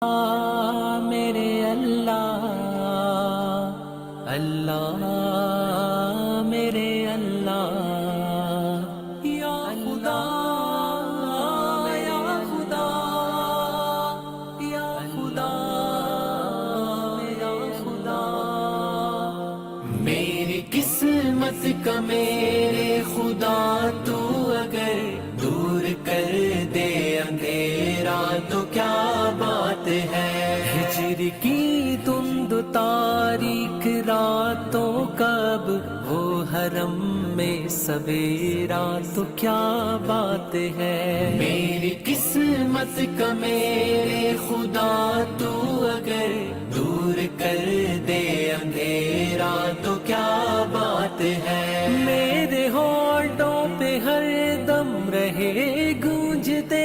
میرے اللہ اللہ میرے اللہ یا خدا یا خدا یا خدا یا خدا میری قسمت کا میرے خدا تو اگر دور کر دے اندھیرا تو کیا بات ہے ہجر کی تند تاریک راتوں کب وہ حرم میں سویرا تو کیا بات ہے میری قسمت کا میرے خدا تو اگر دور کر دے اندھیرا تو کیا بات ہے میرے ہونٹوں پہ ہر دم رہے گونجتے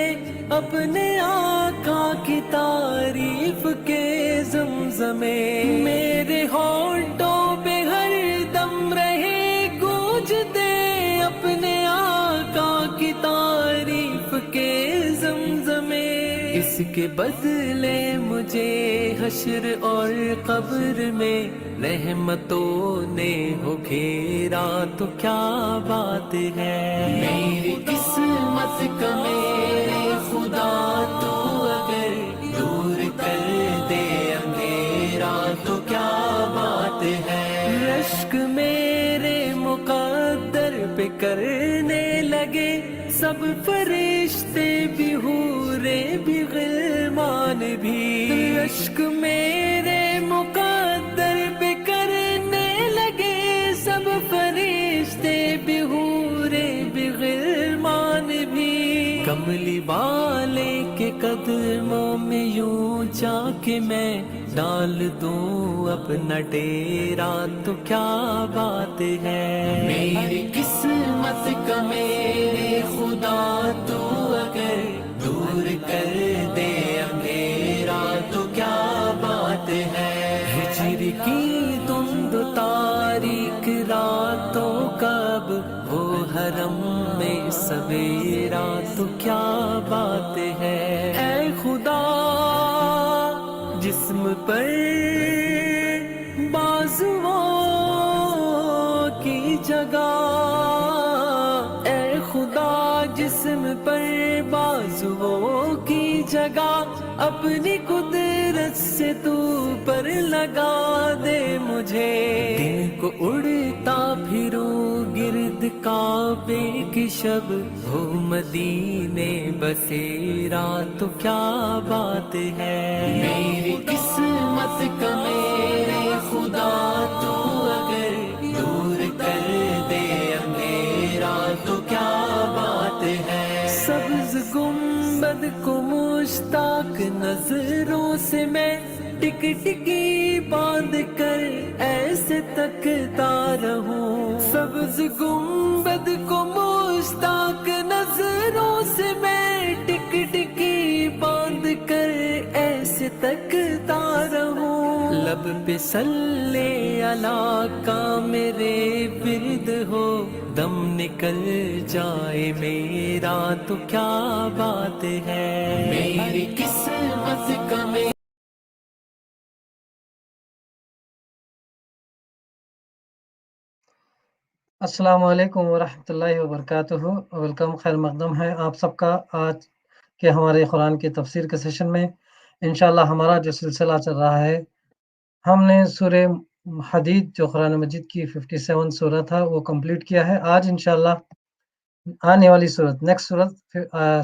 اپنے آقا کی تعریف کے زمزمے میرے ہونٹوں پہ ہر دم رہے گونجتے اپنے آقا کی تعریف کے زمزمے اس کے بدلے مجھے حشر اور قبر میں رحمتوں نے ہو گھیرا تو کیا بات ہے میری قسمت کا میرے خدا تو اگر دور کر دے اندھیرا تو کیا بات ہے رشک میرے مقدر پہ کرنے لگے سب فرشتے بھی حورے بھی غلمان بھی رشک میرے مقدر پہ کرنے لگے سب فرشتے بھی حورے بھی غلمان بھی کملی والے کے قدموں میں یوں جا کے میں ڈال دوں اپنا ڈیرا تو کیا بات ہے میری قسمت کا میرے خدا تو اگر دور کر دے اندھیرا تو کیا بات ہے ہجر کی تند تاریک راتوں کب وہ حرم میں سویرا تو کیا بات ہے اے خدا جسم پر بازوؤں کی جگہ اے خدا جسم پر بازوؤں کی جگہ اپنی قدرت سے تو پر لگا دے مجھے دن کو اڑتا پھروں گرد کعبے کی شب ہو مدینے بسیرا تو کیا بات ہے میری قسمت کا میرے خدا تو اگر دور کر دے اندھیرا تو کیا بات ہے سبز گنبد کو مشتاق نظروں سے میں ٹک ٹکی باندھ کر ایسے تکتا رہوں سبز گنبد کو مشتاق نظروں سے میں ٹک ٹکی باندھ کر ایسے تکتا رہوں لب پہ صلی اللہ کا میرے ورد ہو دم نکل جائے میرا تو کیا بات ہے میری قسمت کا السلام علیکم ورحمۃ اللہ وبرکاتہ ویلکم خیر مقدم ہے آپ سب کا آج کے ہمارے قرآن کی تفسیر کے سیشن میں انشاءاللہ ہمارا جو سلسلہ چل رہا ہے ہم نے سورہ حدید جو قرآن مجید کی 57 سورہ تھا وہ کمپلیٹ کیا ہے آج انشاءاللہ آنے والی صورت نیکسٹ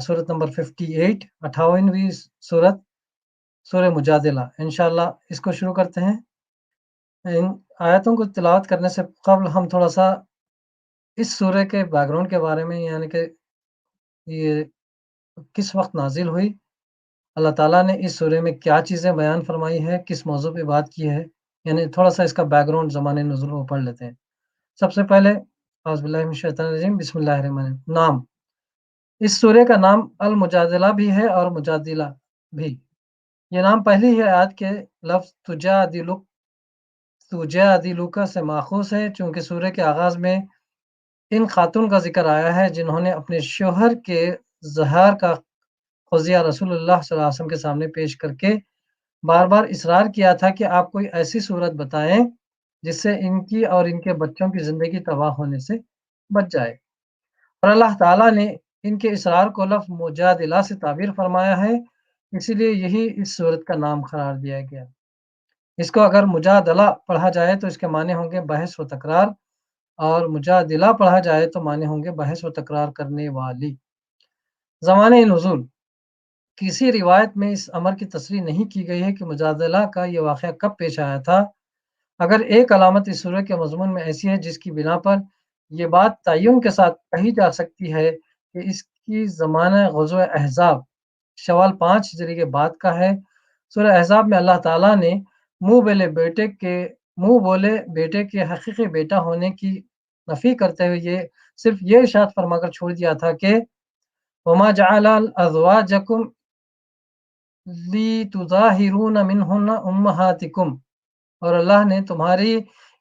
صورت نمبر 58 58ویں صورت سورہ مجادلہ انشاءاللہ اس کو شروع کرتے ہیں ان آیتوں کو تلاوت کرنے سے قبل ہم تھوڑا سا اس سورہ کے بیک گراؤنڈ کے بارے میں یعنی کہ یہ کس وقت نازل ہوئی اللہ تعالیٰ نے اس سورہ میں کیا چیزیں بیان فرمائی ہے کس موضوع پہ بات کی ہے یعنی تھوڑا سا اس کا بیک گراؤنڈ زمانے نزول کو پڑھ لیتے ہیں سب سے پہلے اعوذ باللہ من الشیطان الرجیم بسم اللہ الرحمن الرحیم نام اس سورہ کا نام المجادلہ بھی ہے اور مجادلہ بھی یہ نام پہلی ہی آیت کے لفظ تجادلک سے ماخوذ ہے چونکہ سورہ کے آغاز میں ان خاتون کا ذکر آیا ہے جنہوں نے اپنے شوہر کے ظہار کا قضیہ رسول اللہ صلی اللہ علیہ وسلم کے سامنے پیش کر کے بار بار اصرار کیا تھا کہ آپ کوئی ایسی صورت بتائیں جس سے ان کی اور ان کے بچوں کی زندگی تباہ ہونے سے بچ جائے، اور اللہ تعالیٰ نے ان کے اصرار کو لفظ مجادلہ سے تعبیر فرمایا ہے، اسی لیے یہی اس صورت کا نام قرار دیا گیا۔ اس کو اگر مجادلہ پڑھا جائے تو اس کے معنی ہوں گے بحث و تکرار، اور مجادلہ پڑھا جائے تو معنی ہوں گے بحث و تکرار کرنے والی۔ زمانۂ نزول، کسی روایت میں اس امر کی تصریح نہیں کی گئی ہے کہ مجادلہ کا یہ واقعہ کب پیش آیا تھا۔ اگر ایک علامت اس سورہ کے مضمون میں ایسی ہے جس کی بنا پر یہ بات تعین کے ساتھ کہی جا سکتی ہے کہ اس کی زمانہ غزوہ احزاب شوال 5 ہجری کے بعد کا ہے۔ سورہ احزاب میں اللہ تعالیٰ نے منہ بولے بیٹے کے حقیقی بیٹا ہونے کی نفی کرتے ہوئے صرف یہ ارشاد فرما کر چھوڑ دیا تھا کہ وَمَا جَعَلَ أَزْوَاجَكُمْ لِتُظَاهِرُونَ مِنْهُنَّ أُمَّهَاتِكُمْ، اور اللہ نے تمہاری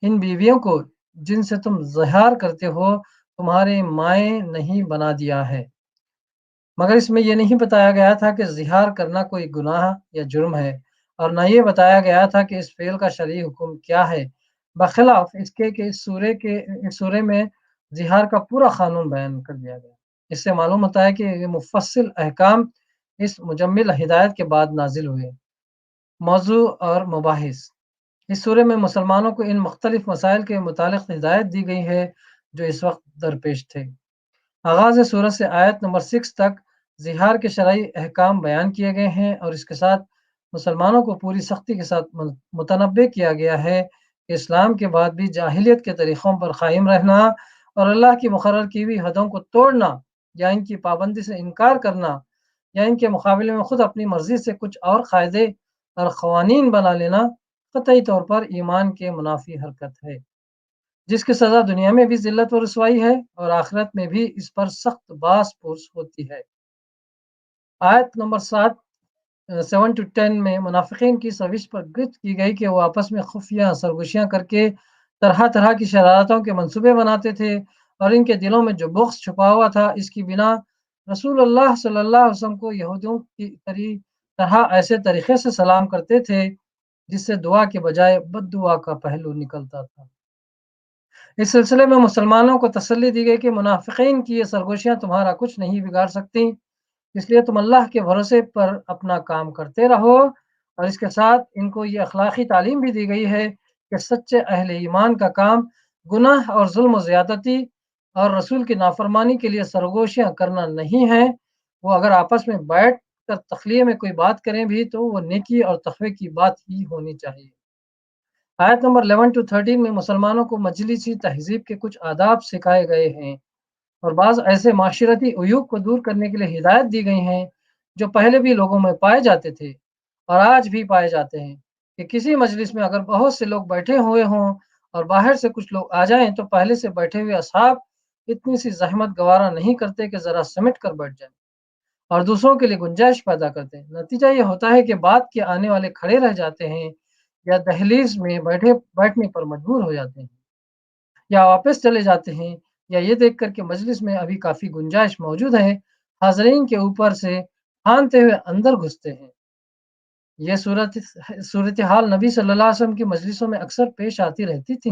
ان بیویوں کو جن سے تم زہار کرتے ہو تمہارے مائیں نہیں بنا دیا ہے، مگر اس میں یہ نہیں بتایا گیا تھا کہ زہار کرنا کوئی گناہ یا جرم ہے، اور نہ یہ بتایا گیا تھا کہ اس فعل کا شرعی حکم کیا ہے، بخلاف اس کے کہ اس سورے میں زہار کا پورا قانون بیان کر دیا گیا۔ اس سے معلوم ہوتا ہے کہ یہ مفصل احکام اس مجمل ہدایت کے بعد نازل ہوئے۔ موضوع اور مباحث، اس سورے میں مسلمانوں کو ان مختلف مسائل کے متعلق ہدایت دی گئی ہے جو اس وقت درپیش تھے۔ آغاز سورت سے آیت نمبر 6 تک زہار کے شرعی احکام بیان کیے گئے ہیں، اور اس کے ساتھ مسلمانوں کو پوری سختی کے ساتھ متنبہ کیا گیا ہے کہ اسلام کے بعد بھی جاہلیت کے طریقوں پر قائم رہنا اور اللہ کی مقرر کی ہوئی حدوں کو توڑنا یا ان کی پابندی سے انکار کرنا یا ان کے مقابلے میں خود اپنی مرضی سے کچھ اور قاعدے اور قوانین بنا لینا قطعی طور پر ایمان کے منافی حرکت ہے، جس کی سزا دنیا میں بھی ذلت و رسوائی ہے اور آخرت میں بھی اس پر سخت باس پرس ہوتی ہے۔ آیت نمبر 7 to 10 میں منافقین کی سرزش پر گرفت کی گئی کہ وہ آپس میں خفیہ سرگوشیاں کر کے طرح طرح کی شرارتوں کے منصوبے بناتے تھے، اور ان کے دلوں میں جو بغض چھپا ہوا تھا اس کی بنا رسول اللہ صلی اللہ علیہ وسلم کو یہودیوں کی طرح ایسے طریقے سے سلام کرتے تھے جس سے دعا کے بجائے بد دعا کا پہلو نکلتا تھا۔ اس سلسلے میں مسلمانوں کو تسلی دی گئی کہ منافقین کی یہ سرگوشیاں تمہارا کچھ نہیں بگاڑ سکتی، اس لیے تم اللہ کے بھروسے پر اپنا کام کرتے رہو، اور اس کے ساتھ ان کو یہ اخلاقی تعلیم بھی دی گئی ہے کہ سچے اہل ایمان کا کام گناہ اور ظلم و زیادتی اور رسول کی نافرمانی کے لیے سرگوشیاں کرنا نہیں ہے۔ وہ اگر آپس میں بیٹھ کر تخلیہ میں کوئی بات کریں بھی تو وہ نیکی اور تقوی کی بات ہی ہونی چاہیے۔ آیت نمبر 11 to 13 میں مسلمانوں کو مجلسی تہذیب کے کچھ آداب سکھائے گئے ہیں اور بعض ایسے معاشرتی عیوب کو دور کرنے کے لیے ہدایت دی گئی ہیں جو پہلے بھی لوگوں میں پائے جاتے تھے اور آج بھی پائے جاتے ہیں، کہ کسی مجلس میں اگر بہت سے لوگ بیٹھے ہوئے ہوں اور باہر سے کچھ لوگ آ جائیں تو پہلے سے بیٹھے ہوئے اصحاب اتنی سی زحمت گوارا نہیں کرتے کہ ذرا سمٹ کر بیٹھ جائیں اور دوسروں کے لیے گنجائش پیدا کرتے ہیں۔ نتیجہ یہ ہوتا ہے کہ بعد کے آنے والے کھڑے رہ جاتے ہیں یا دہلیز میں بیٹھنے پر مجبور ہو جاتے ہیں یا واپس چلے جاتے ہیں، یا یہ دیکھ کر کہ مجلس میں ابھی کافی گنجائش موجود ہے حاضرین کے اوپر سے پھاندتے ہوئے اندر گھستے ہیں۔ یہ صورتحال نبی صلی اللہ علیہ وسلم کی مجلسوں میں اکثر پیش آتی رہتی تھی،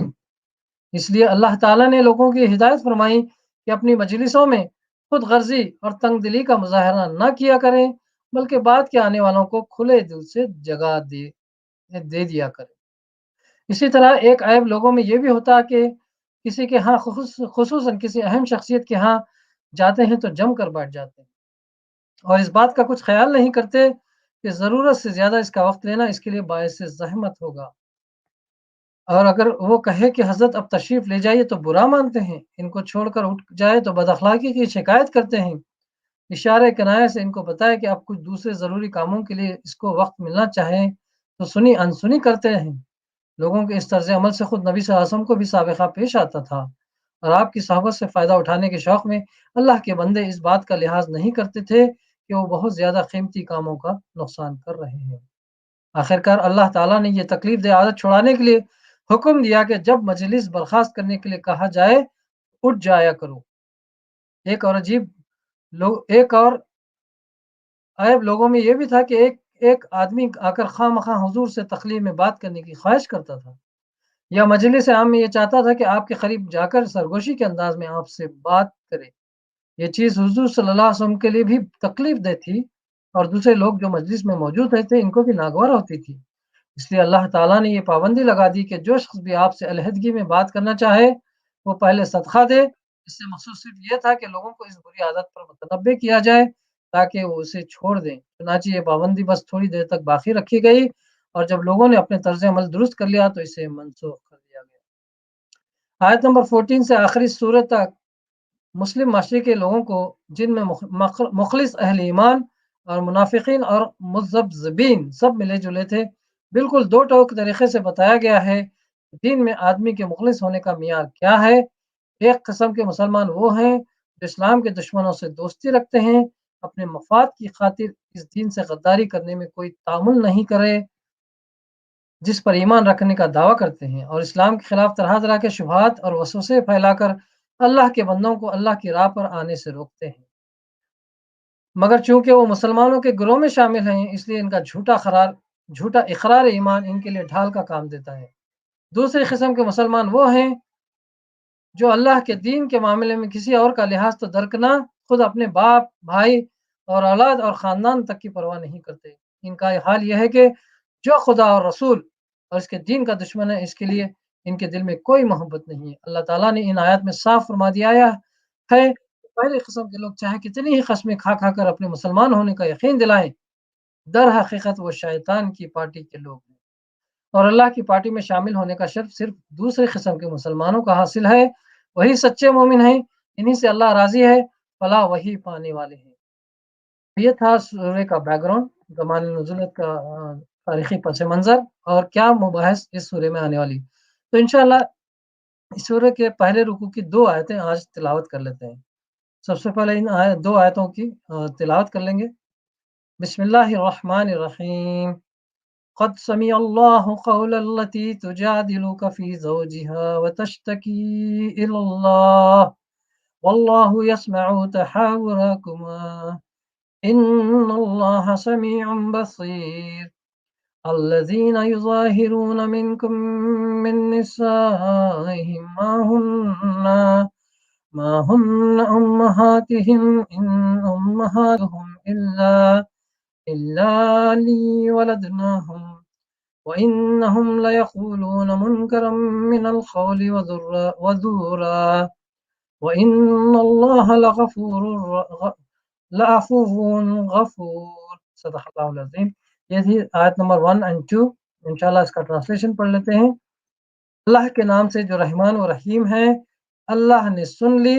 اس لیے اللہ تعالیٰ نے لوگوں کی ہدایت فرمائی کہ اپنی مجلسوں میں خود غرضی اور تنگ دلی کا مظاہرہ نہ کیا کریں، بلکہ بعد کے آنے والوں کو کھلے دل سے جگہ دے دیا کریں۔ اسی طرح ایک عیب لوگوں میں یہ بھی ہوتا کہ کسی کے ہاں خصوصاً کسی اہم شخصیت کے ہاں جاتے ہیں تو جم کر بیٹھ جاتے ہیں اور اس بات کا کچھ خیال نہیں کرتے کہ ضرورت سے زیادہ اس کا وقت لینا اس کے لیے باعث زحمت ہوگا، اور اگر وہ کہے کہ حضرت اب تشریف لے جائیے تو برا مانتے ہیں، ان کو چھوڑ کر اٹھ جائے تو بد اخلاقی کی شکایت کرتے ہیں، اشارے کنایہ سے ان کو بتائے کہ اب کچھ دوسرے ضروری کاموں کے لیے اس کو وقت ملنا چاہے تو سنی انسنی کرتے ہیں۔ لوگوں کے اس طرز عمل سے خود نبی صلی اللہ علیہ وسلم کو بھی سابقہ پیش آتا تھا، اور آپ کی صحبت سے فائدہ اٹھانے کے شوق میں اللہ کے بندے اس بات کا لحاظ نہیں کرتے تھے کہ وہ بہت زیادہ قیمتی کاموں کا نقصان کر رہے ہیں۔ آخرکار اللہ تعالیٰ نے یہ تکلیف دہ عادت چھڑانے کے لیے حکم دیا کہ جب مجلس برخاست کرنے کے لیے کہا جائے اٹھ جایا کرو۔ ایک اور عیب لوگوں میں یہ بھی تھا کہ ایک एक आदमी आकर खामखा हुजूर से तकलीफ में बात करने की ख्वाहिश करता था या मजलिस आम में ये चाहता था कि आपके करीब जाकर सरगोशी के अंदाज में आपसे बात करे। ये चीज़ हुज़ूर सल्लल्लाहु अलैहि वसल्लम के लिए भी तकलीफ़ दह थी और दूसरे लोग जो मजलिस में मौजूद रहते इनको भी नागवार होती थी। इसलिए अल्लाह ताला ने ये पाबंदी लगा दी कि जो शख़्स भी आपसे अलहदगी में बात करना चाहे, वो पहले सदक़ा दे। इससे मकसूद सिर्फ़ ये था कि लोगों को इस बुरी आदत पर मुतनब्बे किया जाए ताकि वो उसे छोड़ दें। चुनांचे ये पाबंदी बस थोड़ी देर तक बाक़ी रखी गई और जब लोगों ने अपने तर्ज़ अमल दुरुस्त कर लिया तो इसे मनसूख़ कर दिया गया। आयत नंबर 14 से आखिरी सूरत तक मुस्लिम माशरे के लोगों को जिनमें मुखलिस अहल ईमान और मुनाफिकीन और मुज़ब्ज़बीन सब मिले-जुले थे, बिल्कुल दो टोक तरीके से बताया गया है। दीन में आदमी के मुखलिस होने का मियार क्या है? एक किस्म के मुसलमान वो हैं जो इस्लाम के दुश्मनों से दोस्ती रखते हैं, अपने मफाद की खातिर इस दीन से गद्दारी करने में कोई तामुल नहीं करे, जिस पर ईमान रखने का दावा करते हैं और इस्लाम के खिलाफ तरह-तरह के शुबहात और वसवसे फैलाकर अल्लाह के बंदों को अल्लाह की राह पर आने से रोकते हैं। मगर चूँकि वो मुसलमानों के गिरोह में शामिल हैं, इसलिए इनका झूठा इकरार ईमान इनके लिए ढाल का काम देता है। दूसरी किस्म के मुसलमान वो हैं जो अल्लाह के दीन के मामले में किसी और का लिहाज तो दरकिनार खुद अपने बाप, भाई और औलाद और ख़ानदान तक की परवाह नहीं करते। इनका हाल ये है कि जो खुदा और रसूल और इसके दीन का दुश्मन है, इसके लिए इनके दिल में कोई मोहब्बत नहीं है। अल्लाह ताला ने इन आयत में साफ फरमा दिया है कि पहली किस्म के लोग चाहे कितनी ही कस्में खा-खा कर अपने मुसलमान होने का यकीन दिलाएँ, दर हकीकत वो शैतान की पार्टी के लोग हैं। और अल्लाह की पार्टी में शामिल होने का शर्फ सिर्फ दूसरी किस्म के मुसलमानों का हासिल है, वही सच्चे मोमिन हैं, इन्हीं से अल्लाह राज़ी है, फलाह वही पाने वाले हैं। ये था सूरे का बैकग्राउंड, ज़माने नुज़ूल का तारीख़ी पस मंज़र और क्या मुबाहिस इस सूरे में आने वाली। तो इंशाअल्लाह इस सूरे के पहले रुकू की 2 आयतें आज तिलावत कर लेते हैं। सबसे पहले इन 2 आयतों की तिलावत कर लेंगे। बिस्मिल्लाहिर्रहमानिर्रहीम। قد سمع الله قول التي تجادلك في زوجها وتشتكي إلى الله والله يسمع تحاوركما إن الله سميع بصير الذين يظاهرون منكم من نسائهم ما هن أمهاتهم إن أمهاتهم إلا لي ولدناهم وإنهم ليقولون منكرا من القول وزورا وإن الله لعفو غفور صدق अल्लाह अज़ीम। ये थी आयत नंबर 1 एंड 2। इंशाल्लाह इसका ट्रांसलेशन पढ़ लेते हैं। अल्लाह के नाम से जो रहमान व रहीम है। अल्लाह ने सुन ली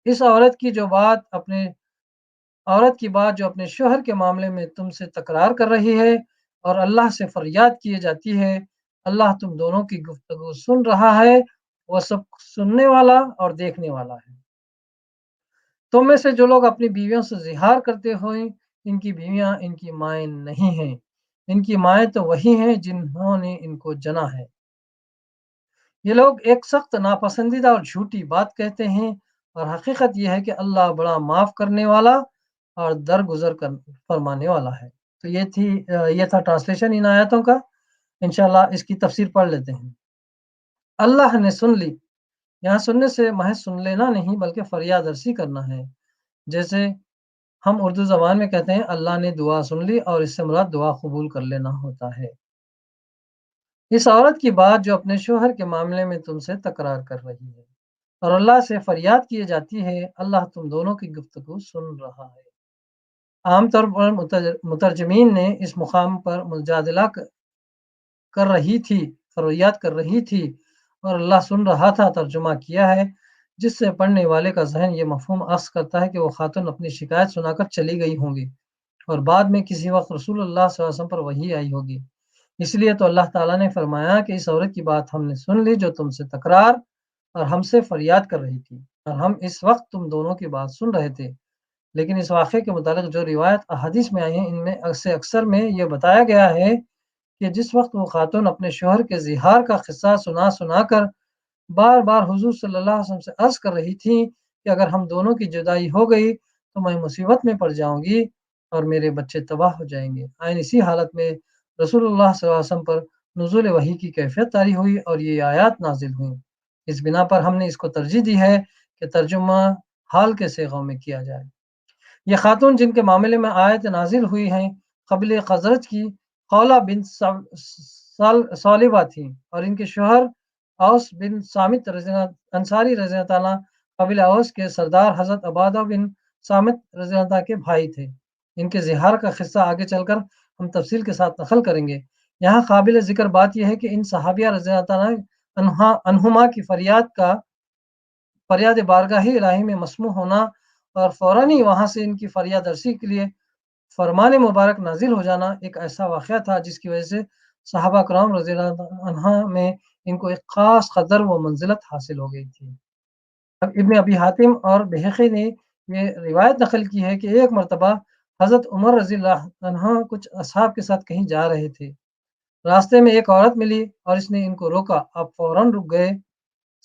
इस औरत की बात जो अपने शौहर के मामले में तुमसे तकरार कर रही है और अल्लाह से फरियाद किए जाती है। अल्लाह तुम दोनों की गुफ्तगू सुन रहा है, वह सब सुनने वाला और देखने वाला है। तुम में से जो लोग अपनी बीवियों से ज़िहार करते हो, इनकी बीवियाँ इनकी माएँ नहीं हैं। इनकी माएँ तो वही हैं जिन्होंने इनको जना है। ये लोग एक सख्त नापसंदीदा और झूठी बात कहते हैं और हकीकत ये है कि अल्लाह बड़ा माफ़ करने वाला और दरगुज़र कर फरमाने वाला है। तो ये था ट्रांसलेशन इन आयतों का। इंशाअल्लाह इसकी तफसीर पढ़ लेते हैं। अल्लाह ने सुन ली, यहाँ सुनने से महज़ सुन लेना नहीं बल्कि फ़रियाद अर्ज़ी करना है। जैसे हम उर्दू ज़बान में कहते हैं अल्लाह ने दुआ सुन ली और इससे मुराद दुआ कबूल कर लेना होता है। इस औरत की बात जो अपने शौहर के मामले में तुमसे तकरार कर रही है और अल्लाह से फरियाद की जाती है, अल्लाह तुम दोनों की गुफ्तगू सुन रहा है। आमतौर पर मुतरजमीन ने इस मुकाम पर मुजादला कर रही थी, फरियाद कर रही थी और अल्लाह सुन रहा था तर्जुमा किया है, जिससे पढ़ने वाले का ज़हन ये मफ़हूम अख़ज़ करता है कि वो ख़ातून अपनी शिकायत सुनाकर चली गई होंगी और बाद में किसी वक़्त रसूलुल्लाह सल्लल्लाहु अलैहि वसल्लम पर वही आई होगी। इसलिए तो अल्लाह ताला ने फरमाया कि इस औरत की बात हमने सुन ली जो तुमसे तकरार और हमसे फरियाद कर रही थी और हम इस वक़्त तुम दोनों की बात सुन रहे थे। लेकिन इस वाक़ये के मुतालिक जो रिवायत अहादीस में आई हैं, इनमें से अक्सर में ये बताया गया है कि जिस वक़्त वो ख़ातून अपने शौहर के ज़िहार का किस्सा सुना-सुना कर बार-बार हुज़ूर सल्लल्लाहु अलैहि वसल्लम से अर्ज़ कर रही थीं कि अगर हम दोनों की जुदाई हो गई, तो मैं मुसीबत में पड़ जाऊँगी। اور میرے بچے تباہ ہو جائیں گے۔ عین اسی حالت میں رسول اللہ صلی اللہ علیہ وسلم پر نزول وحی کی کیفیت طاری ہوئی اور یہ آیات نازل ہوئیں۔ اس بنا پر ہم نے اس کو ترجیح دی ہے کہ ترجمہ حال کے صیغوں میں کیا جائے۔ یہ خاتون جن کے معاملے میں آیت نازل ہوئی ہیں قبیلہ خزرج کی خولہ بن ثعلبہ تھیں اور ان کے شوہر اوس بن صامت انصاری رضی اللہ عنہ قبیلہ اوس کے سردار حضرت عبادہ بن صامت رضی اللہ عنہ کے بھائی تھے۔ ان کے زہار کا قصہ آگے چل کر ہم تفصیل کے ساتھ نقل کریں گے۔ یہاں قابل ذکر بات یہ ہے کہ ان صحابیہ رضی اللہ عنہما کی فریاد بارگاہ الہی میں مسموع ہونا اور فوراً ہی وہاں سے ان کی فریاد رسی کے لیے فرمان مبارک نازل ہو جانا ایک ایسا واقعہ تھا جس کی وجہ سے صحابہ کرام رضی اللہ عنہ میں ان کو ایک خاص قدر و منزلت حاصل ہو گئی تھی۔ اب ابن ابی حاتم اور بہقی نے یہ روایت نقل کی ہے کہ ایک مرتبہ حضرت عمر رضی اللہ عنہ کچھ اصحاب کے ساتھ کہیں جا رہے تھے۔ راستے میں ایک عورت ملی اور اس نے ان کو روکا۔ آپ فوراً رک گئے،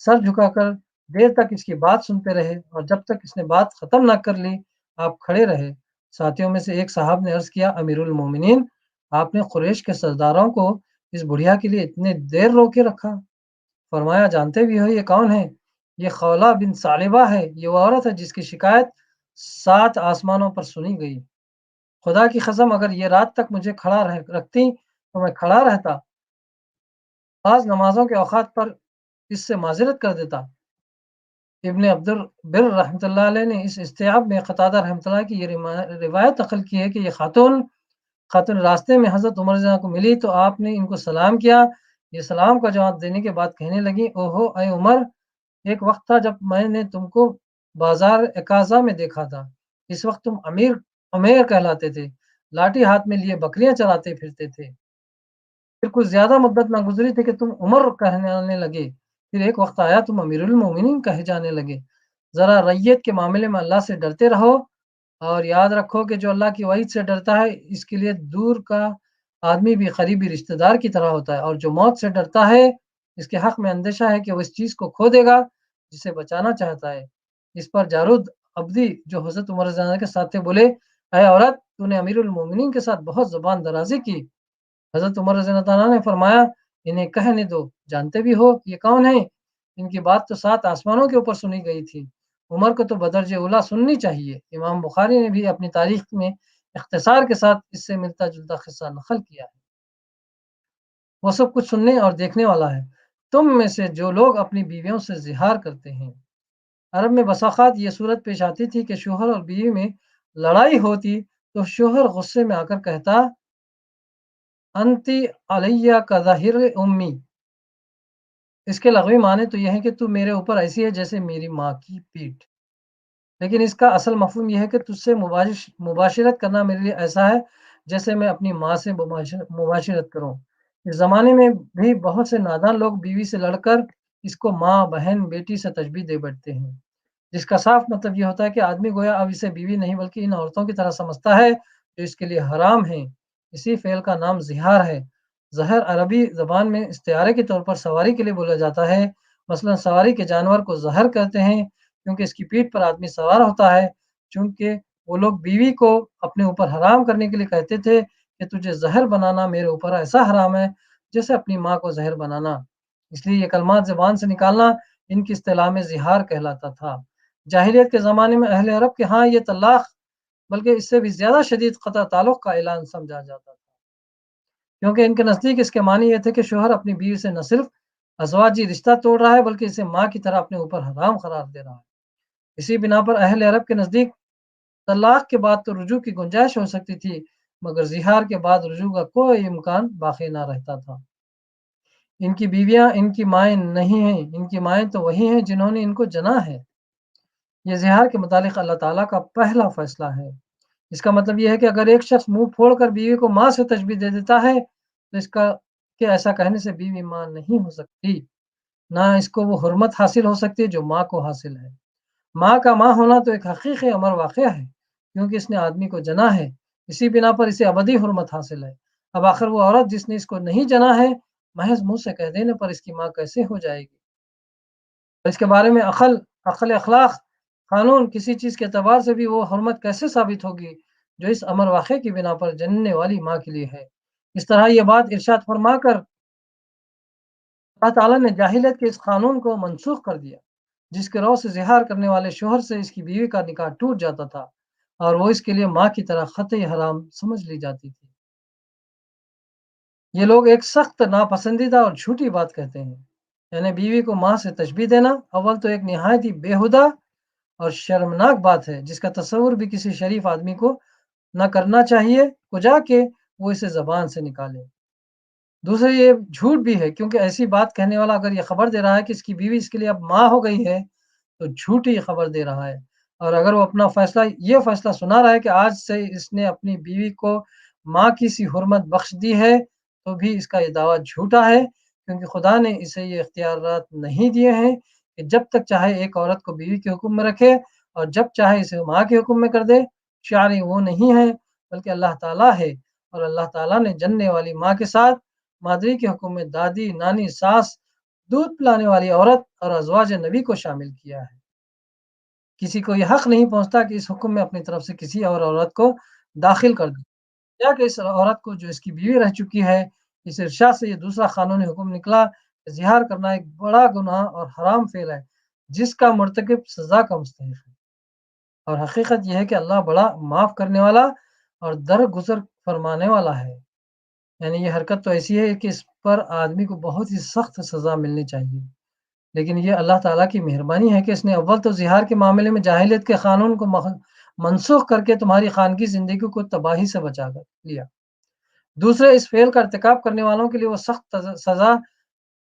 سر جھکا کر دیر تک اس کی بات سنتے رہے اور جب تک اس نے بات ختم نہ کر لی آپ کھڑے رہے۔ ساتھیوں میں سے ایک صاحب نے عرض کیا، امیر المومنین، آپ نے قریش کے سرداروں کو اس بڑھیا کے لیے اتنے دیر روکے رکھا؟ فرمایا، جانتے بھی ہو یہ کون ہے؟ یہ خولہ بن ثعلبہ ہے، یہ وہ عورت ہے جس کی شکایت 7 آسمانوں پر سنی گئی۔ خدا کی قسم اگر یہ رات تک مجھے کھڑا رکھتی تو میں کھڑا رہتا، بعض نمازوں کے اوقات پر اس سے معذرت کر دیتا۔ ابن عبد البر رحمۃ اللہ علیہ نے اس استیاب میں قتادہ رحمۃ اللہ کی یہ روایت نقل کی ہے کہ یہ خاتون راستے میں حضرت عمر رضی اللہ عنہ کو ملی تو آپ نے ان کو سلام کیا۔ یہ سلام کا جواب دینے کے بعد کہنے لگی، اوہو اے عمر، ایک وقت تھا جب میں نے تم کو بازار اکازا میں دیکھا تھا۔ اس وقت تم امیر کہلاتے تھے، لاٹھی ہاتھ میں لیے بکریاں چراتے پھرتے تھے۔ پھر کچھ زیادہ مدت نہ گزری تھی کہ تم عمر کہنے لگے، پھر ایک وقت آیا تم امیر المومنین کہے جانے لگے۔ ذرا ریت کے معاملے میں اللہ سے ڈرتے رہو اور یاد رکھو کہ جو اللہ کی وعید سے ڈرتا ہے اس کے لیے دور کا آدمی بھی قریبی رشتہ دار کی طرح ہوتا ہے، اور جو موت سے ڈرتا ہے اس کے حق میں اندیشہ ہے کہ وہ اس چیز کو کھو دے گا جسے بچانا چاہتا ہے۔ اس پر جارود عبدی جو حضرت عمر رضی اللہ عنہ کے ساتھ تھے بولے، اے عورت، تو نے امیر المومنین کے ساتھ بہت زبان درازی کی۔ حضرت عمر رضی اللہ عنہ نے فرمایا، انہیں کہنے دو، جانتے بھی ہو یہ کون ہیں؟ ان کی بات تو 7 آسمانوں کے اوپر سنی گئی تھی۔ عمر کو تو بدرجہ اولیٰ سننی چاہیے۔ امام بخاری نے بھی اپنی تاریخ میں اختصار کے ساتھ اس سے ملتا جلتا قصہ نقل کیا ہے۔ وہ سب کچھ سننے اور دیکھنے والا ہے۔ تم میں سے جو لوگ اپنی بیویوں سے زہار کرتے ہیں۔ عرب میں بسا اوقات یہ صورت پیش آتی تھی کہ شوہر اور بیوی میں لڑائی ہوتی تو شوہر غصے میں آ کر کہتا، انتی علیہ کظہر امی۔ اس کے لغوی معنی تو یہ ہے کہ تو میرے اوپر ایسی ہے جیسے میری ماں کی پیٹھ، لیکن اس کا اصل مفہوم یہ ہے کہ تجھ سے مباشرت کرنا میرے لیے ایسا ہے جیسے میں اپنی ماں سے مباشرت کروں۔ اس زمانے میں بھی بہت سے نادان لوگ بیوی سے لڑ کر اس کو ماں، بہن، بیٹی سے تشبیہ دے بیٹھتے ہیں، جس کا صاف مطلب یہ ہوتا ہے کہ آدمی گویا اب اسے بیوی نہیں بلکہ ان عورتوں کی طرح سمجھتا ہے جو اس کے لیے حرام ہیں۔ اسی فعل کا نام زہار ہے۔ زہر عربی زبان میں استعارے کے طور پر سواری کے لیے بولا جاتا ہے۔ مثلا سواری کے جانور کو زہر کہتے ہیں کیونکہ اس کی پیٹھ پر آدمی سوار ہوتا ہے۔ چونکہ وہ لوگ بیوی کو اپنے اوپر حرام کرنے کے لیے کہتے تھے کہ تجھے زہر بنانا میرے اوپر ایسا حرام ہے جیسے اپنی ماں کو زہر بنانا۔ اس لیے یہ کلمات زبان سے نکالنا ان کی اصطلاح میں زہار کہلاتا تھا۔ جاہلیت کے زمانے میں اہل عرب کے ہاں یہ طلاق بلکہ اس سے بھی زیادہ شدید قطع تعلق کا اعلان سمجھا جاتا تھا، کیونکہ ان کے نزدیک اس کے معنی یہ تھے کہ شوہر اپنی بیوی سے نہ صرف ازواجی رشتہ توڑ رہا ہے بلکہ اسے ماں کی طرح اپنے اوپر حرام قرار دے رہا ہے۔ اسی بنا پر اہل عرب کے نزدیک طلاق کے بعد تو رجوع کی گنجائش ہو سکتی تھی، مگر زہار کے بعد رجوع کا کوئی امکان باقی نہ رہتا تھا۔ ان کی بیویاں ان کی مائیں نہیں ہیں، ان کی مائیں تو وہی ہیں جنہوں نے ان کو جنا ہے۔ یہ زہار کے متعلق اللہ تعالیٰ کا پہلا فیصلہ ہے۔ اس کا مطلب یہ ہے کہ اگر ایک شخص منہ پھوڑ کر بیوی کو ماں سے تشبیہ دے دیتا ہے تو اس کا کہ ایسا کہنے سے بیوی ماں نہیں ہو سکتی، نہ اس کو وہ حرمت حاصل ہو سکتی جو ماں کو حاصل ہے۔ ماں کا ماں ہونا تو ایک حقیقی امر واقعہ ہے کیونکہ اس نے آدمی کو جنا ہے، اسی بنا پر اسے ابدی حرمت حاصل ہے۔ اب آخر وہ عورت جس نے اس کو نہیں جنا ہے محض منہ سے کہہ دینے پر اس کی ماں کیسے ہو جائے گی؟ اس کے بارے میں عقل، اخلاق، قانون، کسی چیز کے اعتبار سے بھی وہ حرمت کیسے ثابت ہوگی जो इस अमर वाक़े की बिना पर जनने वाली माँ के लिए है। इस तरह ये बात इरशाद फरमाकर अल्लाह ताला ने जाहिलियत के इस कानून को मनसूख कर दिया, जिसके रौं से ज़िहार करने वाले शौहर से इसकी बीवी का निकाह टूट जाता था और वो इसके लिए माँ की तरह क़तई हराम समझ ली जाती थी। ये लोग एक सख्त नापसंदीदा और झूठी बात कहते हैं, यानी बीवी को माँ से तशबीह देना अव्वल तो एक निहायत ही बेहुदा और शर्मनाक बात है, जिसका तसव्वुर भी किसी शरीफ आदमी को ना करना चाहिए, कुजा के वो इसे ज़बान से निकाले। दूसरा ये झूठ भी है, क्योंकि ऐसी बात कहने वाला अगर ये खबर दे रहा है कि इसकी बीवी इसके लिए अब माँ हो गई है, तो झूठी खबर दे रहा है। और अगर वो अपना ये फैसला सुना रहा है कि आज से इसने अपनी बीवी को माँ की सी हुर्मत बख्श दी है, तो भी इसका ये दावा झूठा है, क्योंकि खुदा ने इसे ये इख्तियारात नहीं दिए हैं कि जब तक चाहे एक औरत को बीवी के हुक्म में रखे और जब चाहे इसे माँ के हुक्म में कर दे। शारी वो नहीं है, बल्कि अल्लाह ताला है, और अल्लाह ताला ने जन्ने वाली माँ के साथ मादरी के हुक्म में दादी, नानी, सास, दूध पिलाने वाली औरत और अज़वाज नबी को शामिल किया है। किसी को ये हक नहीं पहुँचता कि इस हुक्म में अपनी तरफ से किसी और औरत को दाखिल कर दे, या कि इस औरत को जो इसकी बीवी रह चुकी है, इस इरशाद से ये दूसरा कानूनी हुक्म निकला कि ज़िहार करना एक बड़ा गुनाह और हराम फ़ेल है, जिसका मुर्तकिब सज़ा का मुस्तहिक़ है। और हकीकत ये है कि अल्लाह बड़ा माफ़ करने वाला और दरगुज़र फरमाने वाला है। यानी ये हरकत तो ऐसी है कि इस पर आदमी को बहुत ही सख्त सज़ा मिलनी चाहिए। लेकिन ये अल्लाह ताला की मेहरबानी है कि इसने अव्वल तो ज़िहार के मामले में जाहिलियत के कानून को मनसूख करके तुम्हारी खानगी ज़िंदगी को तबाही से बचा कर लिया। दूसरे, इस फ़ेल का इर्तिकाब करने वालों के लिए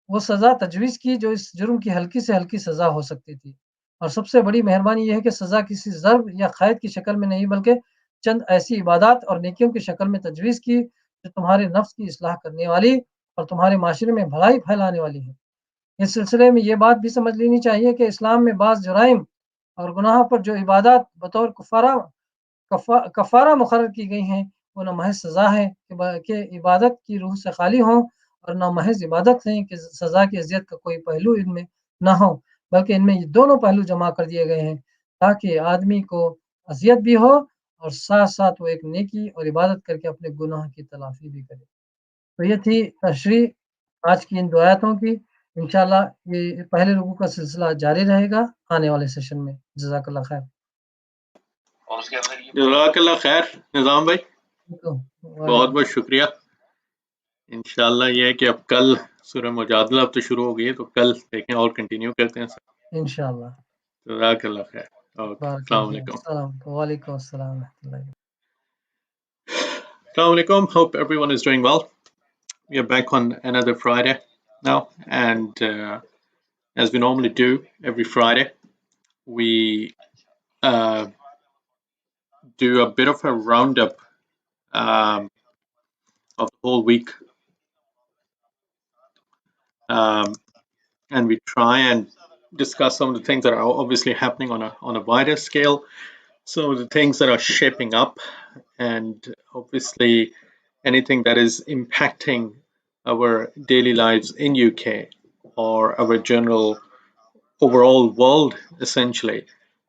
वो सज़ा तजवीज़ की जो इस जुर्म की हल्की से हल्की सज़ा हो सकती थी। और सबसे बड़ी मेहरबानी ये है कि सज़ा किसी ज़र्ब या क़ैद की शक्ल में नहीं, बल्कि चंद ऐसी इबादत और नेकियों की शक्ल में तजवीज़ की जो तुम्हारे नफ्स की इस्लाह करने वाली और तुम्हारे माशरे में भलाई फैलाने वाली है। इस सिलसिले में ये बात भी समझ लेनी चाहिए कि इस्लाम में बाज़ जुराइम और गुनाहों पर जो इबादत बतौर कफ़ारा मुक़र्रर की गई हैं, वो ना महज़ सज़ा है कि इबादत की रूह से खाली हों, और ना महज़ इबादत है कि सज़ा की अज़ियत का कोई पहलू इनमें ना हो, बल्कि इनमें ये दोनों पहलू जमा कर दिए गए हैं, ताकि आदमी को अज़ियत भी हो और साथ-साथ वो एक नेकी और इबादत करके अपने गुनाह की तलाफ़ी भी करे। तो ये थी तशरीह आज की इन 2 आयतों की। इंशाअल्लाह ये पहले रुकू का सिलसिला जारी रहेगा आने वाले सेशन में। जज़ाकल्लाह खैर। जज़ाकल्लाह खैर निज़ाम भाई, वालेकुम। बहुत बहुत शुक्रिया। इंशाल्लाह ये है कि अब कल सूरह मुजादला अब तो शुरू हो गई है, तो कल देखें और कंटिन्यू करते हैं सर। इंशाअल्लाह। जज़ाकल्लाह खैर। ओके, अस्सलाम वालेकुम। वालेकुम अस्सलाम व रहमतुल्लाहि। Assalamu alaikum. Hope everyone is doing well. We are back on another Friday now, and as we normally do every Friday, we uh, do a bit of a roundup of the whole week, and we try and discuss some of the things that are obviously happening on a wider scale, some of the things that are shaping up, and obviously anything that is impacting our daily lives in UK or our general overall world, essentially,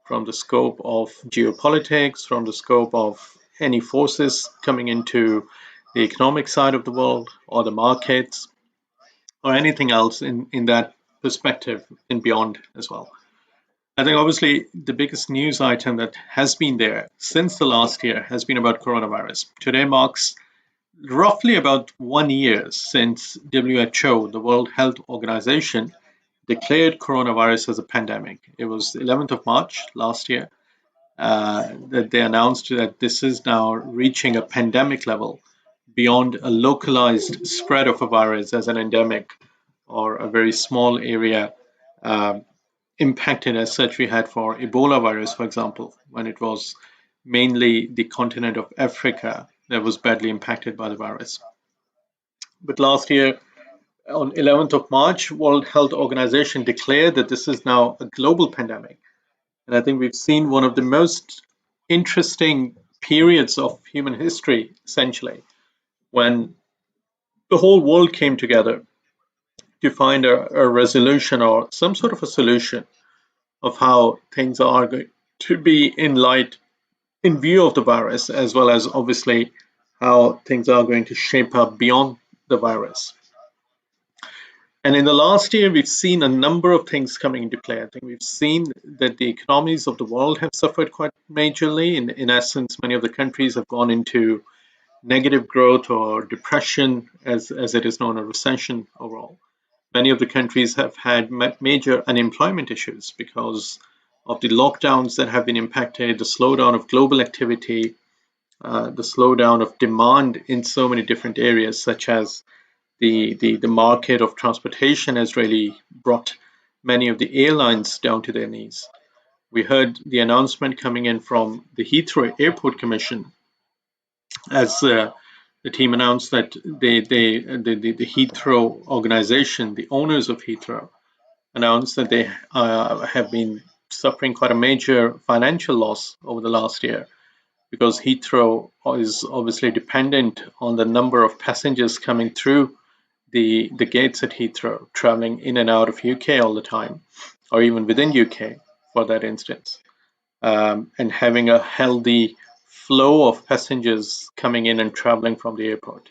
from the scope of geopolitics, from the scope of any forces coming into the economic side of the world or the markets or anything else in that perspective and beyond as well. I think obviously the biggest news item that has been there since the last year has been about coronavirus. Today marks roughly about 1 year since WHO, the World Health Organization, declared coronavirus as a pandemic. It was the 11th of March last year that they announced that this is now reaching a pandemic level beyond a localized spread of a virus as an endemic or a very small area impacted as such we had for Ebola virus, for example, when it was mainly the continent of Africa that was badly impacted by the virus. But last year, on 11th of March, World Health Organization declared that this is now a global pandemic. And I think we've seen one of the most interesting periods of human history, essentially, when the whole world came together to find a resolution or some sort of a solution of how things are going to be in light in view of the virus, as well as obviously how things are going to shape up beyond the virus. And in the last year, we've seen a number of things coming into play. I think we've seen that the economies of the world have suffered quite majorly. In essence, many of the countries have gone into negative growth or depression, as it is known, a recession overall. Many of the countries have had major unemployment issues because of the lockdowns that have been impacted, the slowdown of global activity, the slowdown of demand in so many different areas, such as the market of transportation has really brought many of the airlines down to their knees. We heard the announcement coming in from the Heathrow Airport Commission as the team announced that the Heathrow organization, the owners of Heathrow, announced that they have been suffering quite a major financial loss over the last year because Heathrow is obviously dependent on the number of passengers coming through the gates at Heathrow, traveling in and out of UK all the time, or even within UK for that instance, and having a healthy flow of passengers coming in and traveling from the airport.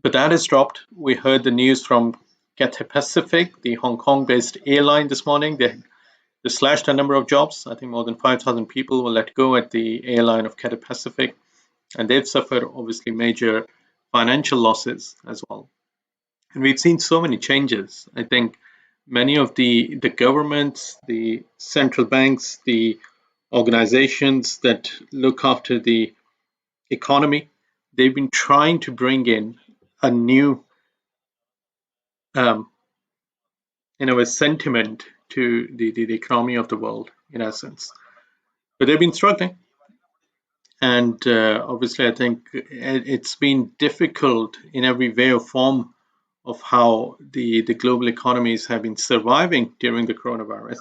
But that has dropped. We heard the news from Cathay Pacific, the Hong Kong-based airline this morning. They slashed a number of jobs. I think more than 5,000 people were let go at the airline of Cathay Pacific, and they've suffered obviously major financial losses as well. And we've seen so many changes. I think many of the governments, the central banks, the organizations that look after the economy, they've been trying to bring in a new a sentiment to the economy of the world, in essence. But they've been struggling. And obviously, I think it's been difficult in every way or form of how the global economies have been surviving during the coronavirus,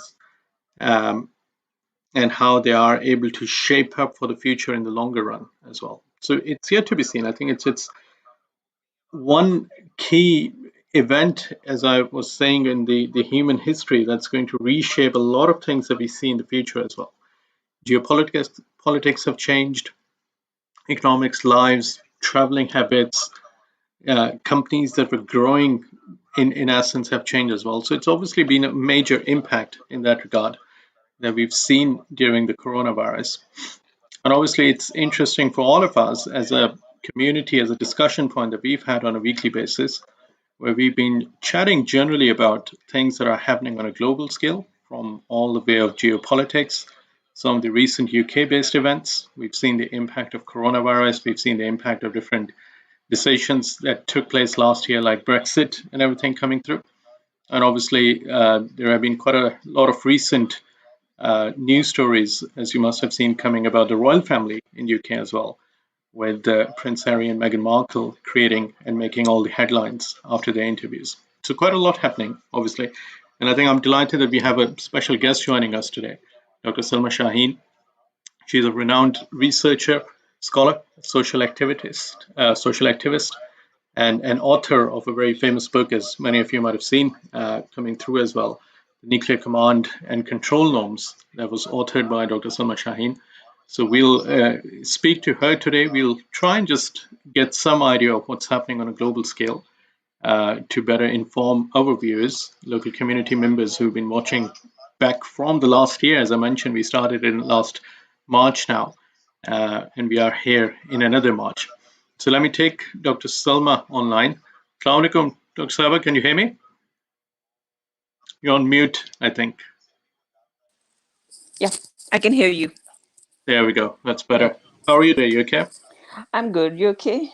and how they are able to shape up for the future in the longer run as well. So it's yet to be seen. I think it's one key event, as I was saying, in the human history that's going to reshape a lot of things that we see in the future as well. Politics have changed, economics, lives, traveling habits, companies that were growing in essence have changed as well. So it's obviously been a major impact in that regard that we've seen during the coronavirus. And obviously it's interesting for all of us as a community, as a discussion point that we've had on a weekly basis, where we've been chatting generally about things that are happening on a global scale, from all the way of geopolitics, some of the recent UK-based events. We've seen the impact of coronavirus. We've seen the impact of different decisions that took place last year, like Brexit and everything coming through. And obviously, there have been quite a lot of recent news stories, as you must have seen, coming about the royal family in UK as well, with Prince Harry and Meghan Markle creating and making all the headlines after their interviews. So quite a lot happening, obviously. And I think I'm delighted that we have a special guest joining us today, Dr. Salma Shaheen. She's a renowned researcher, scholar, social activist, and author of a very famous book, as many of you might have seen coming through as well, Nuclear Command and Control Norms, that was authored by Dr. Salma Shaheen. So we'll speak to her today. We'll try and just get some idea of what's happening on a global scale to better inform our viewers, local community members who've been watching back from the last year. As I mentioned, we started in last March now, and we are here in another March. So let me take Dr. Salma online. Assalamu alaikum, Dr. Salma, can you hear me? You're on mute, I think. Yeah, I can hear you. There we go. That's better. How are you today? You okay? I'm good. You okay?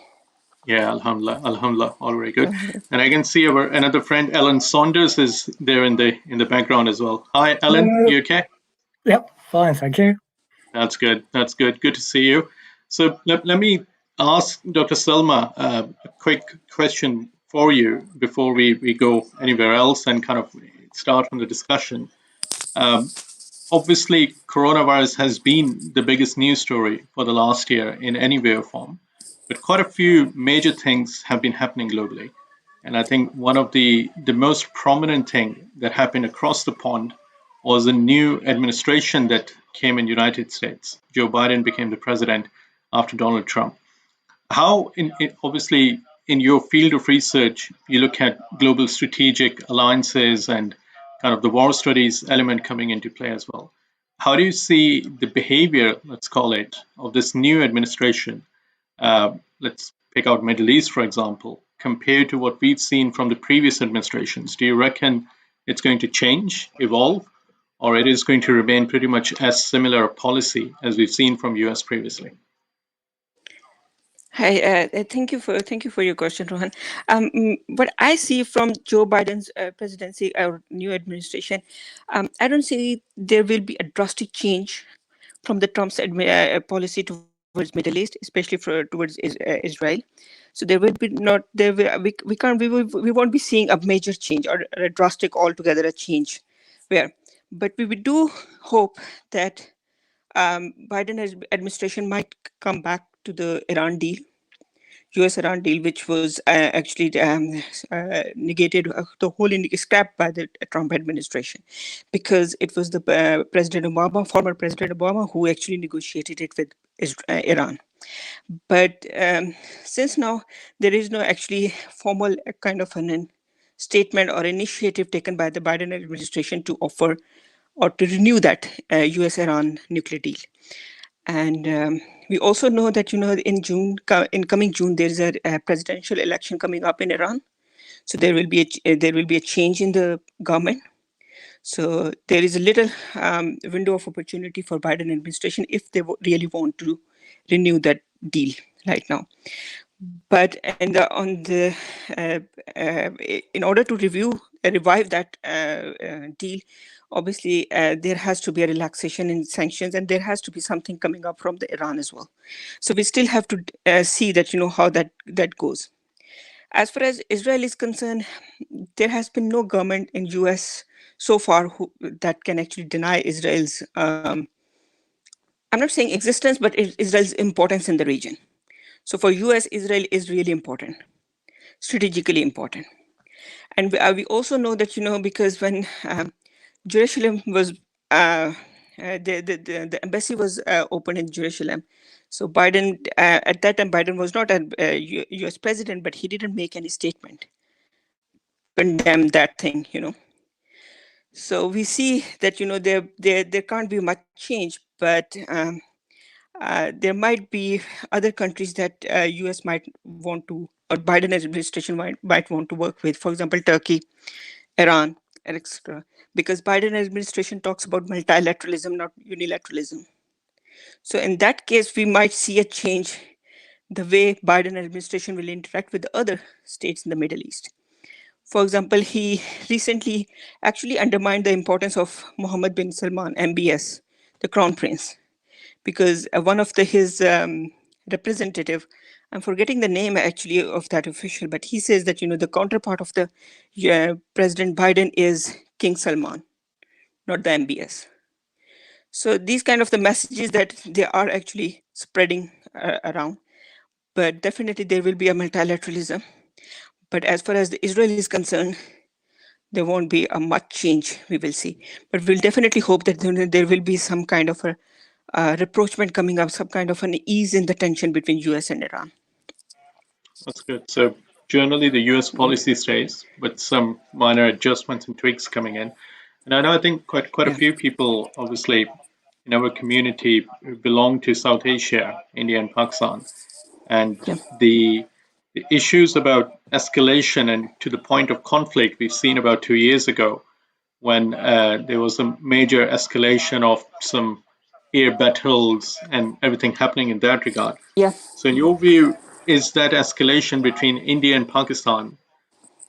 Yeah, alhamdulillah, alhamdulillah, all very good. And I can see our another friend, Ellen Saunders, is there in the background as well. Hi, Ellen. Hello. You okay? Yep, fine, thank you. That's good. That's good. Good to see you. So let me ask Dr. Salma a quick question for you before we go anywhere else and kind of start on the discussion. Obviously, coronavirus has been the biggest news story for the last year in any way or form, but quite a few major things have been happening globally. And I think one of the most prominent thing that happened across the pond was a new administration that came in the United States. Joe Biden became the president after Donald Trump. How, obviously, in your field of research, you look at global strategic alliances and kind of the war studies element coming into play as well. How do you see the behavior, let's call it, of this new administration? Let's pick out Middle East, for example, compared to what we've seen from the previous administrations. Do you reckon it's going to change, evolve, or it is going to remain pretty much as similar a policy as we've seen from US previously? Hi, thank you for your question, Rohan. What I see from Joe Biden's presidency or new administration, I don't see there will be a drastic change from the Trump's policy towards Middle East, especially towards Israel. So there will be not there will, we can't we won't be seeing a major change or a drastic altogether a change, where, but we do hope that Biden administration might come back to the Iran deal, US-Iran deal, which was actually negated, the whole scrapped by the Trump administration, because it was the former President Obama, who actually negotiated it with Iran. But since now there is no actually formal kind of an statement or initiative taken by the Biden administration to offer or to renew that US-Iran nuclear deal. And we also know that, in coming June, there is a presidential election coming up in Iran. So there will be a change in the government. So there is a little window of opportunity for Biden administration if they really want to renew that deal right now. But in order to revive that deal, obviously there has to be a relaxation in sanctions, and there has to be something coming up from the Iran as well. So we still have to see that, how that goes. As far as Israel is concerned, there has been no government in US so far that can actually deny Israel's, I'm not saying existence, but Israel's importance in the region. So for US, Israel is really important, strategically important. And we also know that, because when Jerusalem was, the embassy was opened in Jerusalem. So Biden, at that time, Biden was not a US president, but he didn't make any statement to condemn that thing, So we see that, there can't be much change, but there might be other countries that US might want to, or Biden administration might want to work with. For example, Turkey, Iran, etc. Because Biden administration talks about multilateralism, not unilateralism. So in that case, we might see a change the way Biden administration will interact with the other states in the Middle East. For example, he recently actually undermined the importance of Mohammed bin Salman, MBS, the crown prince, because one of his representative, I'm forgetting the name actually of that official, but he says that, the counterpart of the President Biden is King Salman, not the MBS. So these kind of the messages that they are actually spreading around, but definitely there will be a multilateralism. But as far as Israel is concerned, there won't be a much change we will see. But we'll definitely hope that there will be some kind of a rapprochement coming up, some kind of an ease in the tension between US and Iran. That's good. So generally the US policy stays, with some minor adjustments and tweaks coming in. And I know I think quite a few people, obviously, in our community belong to South Asia, India and Pakistan. And the issues about escalation and to the point of conflict we've seen about 2 years ago, when there was a major escalation of some air battles and everything happening in that regard. Yeah. So in your view, is that escalation between India and Pakistan,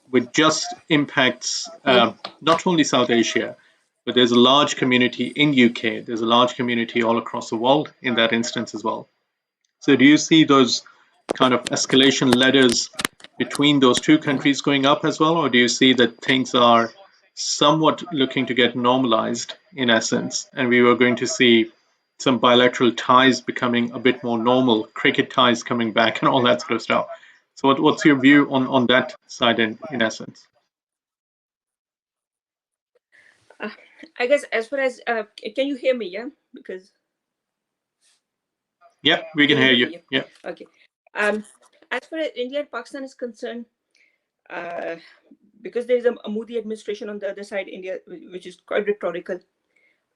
which just impacts not only South Asia, but there's a large community in UK, there's a large community all across the world in that instance as well. So do you see those kind of escalation ladders between those two countries going up as well, or do you see that things are somewhat looking to get normalized in essence, and we were going to see some bilateral ties becoming a bit more normal, cricket ties coming back, and all that sort of stuff? So, what's your view on that side in essence? I guess as far as can you hear me? Yeah, because Yep, we can hear you. me? Yeah. Okay. As far as India and Pakistan is concerned, uh, because there is a Modi administration on the other side, India, which is quite rhetorical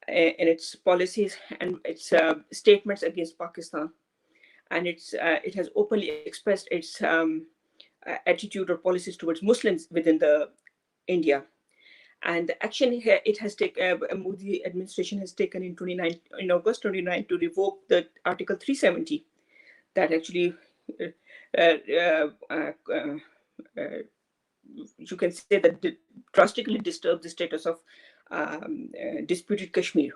in its policies and its statements against Pakistan, and it has openly expressed its attitude or policies towards Muslims within the India. And the action here it has taken, Modi administration has taken in August 29 to revoke the Article 370 that actually you can say that drastically disturbed the status of disputed Kashmir.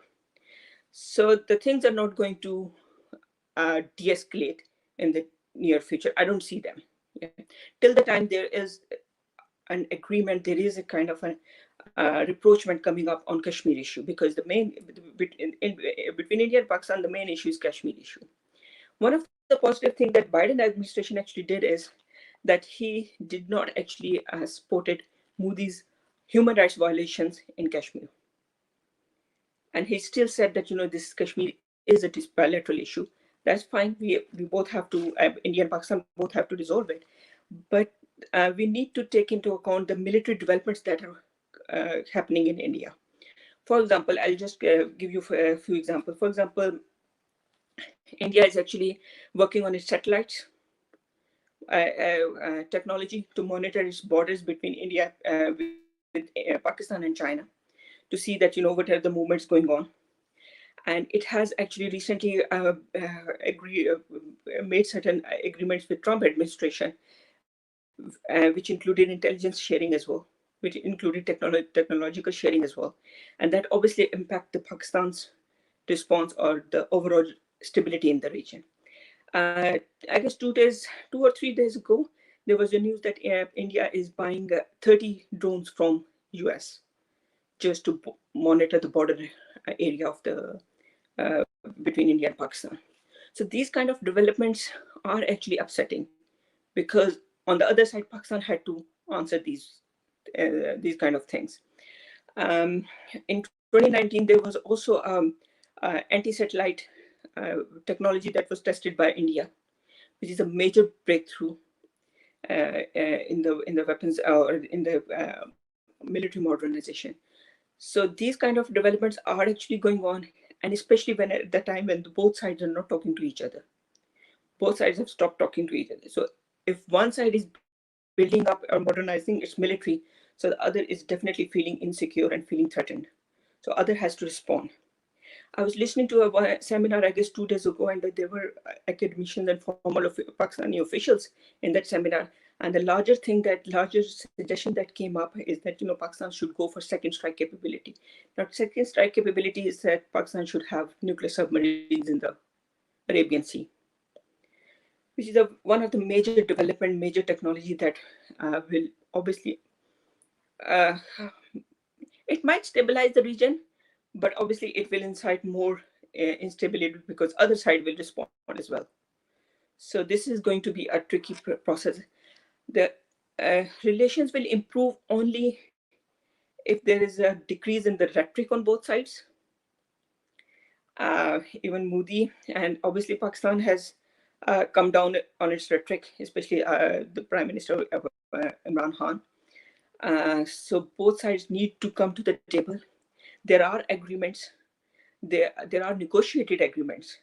So the things are not going to de-escalate in the near future. I don't see them. Yeah. Till the time there is an agreement, there is a kind of a rapprochement coming up on Kashmir issue, because the main between India and Pakistan, the main issue is Kashmir issue. One of the positive things that Biden administration actually did is that he did not actually supported Modi's human rights violations in Kashmir, and he still said that this Kashmir is a bilateral issue. That's fine. We both have to India and Pakistan both have to resolve it, but we need to take into account the military developments that are happening in India. For example, I'll just give you a few examples. For example, India is actually working on its satellites technology to monitor its borders between India with Pakistan and China, to see that what are the movements going on. And it has actually recently made certain agreements with Trump administration, which included intelligence sharing as well, which included technological sharing as well, and that obviously impact the Pakistan's response or the overall stability in the region. I guess 2 or 3 days ago, there was a news that India is buying 30 drones from US just to monitor the border area of the between India and Pakistan. So these kind of developments are actually upsetting, because on the other side, Pakistan had to answer these kind of things. In 2019, there was also anti-satellite technology that was tested by India, which is a major breakthrough in the weapons or in the military modernization. So these kind of developments are actually going on, and especially when at the time when both sides are not talking to each other. Both sides have stopped talking to each other. So if one side is building up or modernizing its military, so the other is definitely feeling insecure and feeling threatened. So other has to respond. I was listening to a seminar, I guess 2 days ago, and there were academicians and former Pakistani officials in that seminar. And the larger suggestion that came up is that Pakistan should go for second strike capability. Now, second strike capability is that Pakistan should have nuclear submarines in the Arabian Sea, which is one of the major development, major technology that will obviously it might stabilize the region, but obviously it will incite more instability, because other side will respond as well. So this is going to be a tricky process. The relations will improve only if there is a decrease in the rhetoric on both sides. Even Modi and obviously Pakistan has come down on its rhetoric, especially the Prime Minister Imran Khan. So both sides need to come to the table. There are agreements. There are negotiated agreements.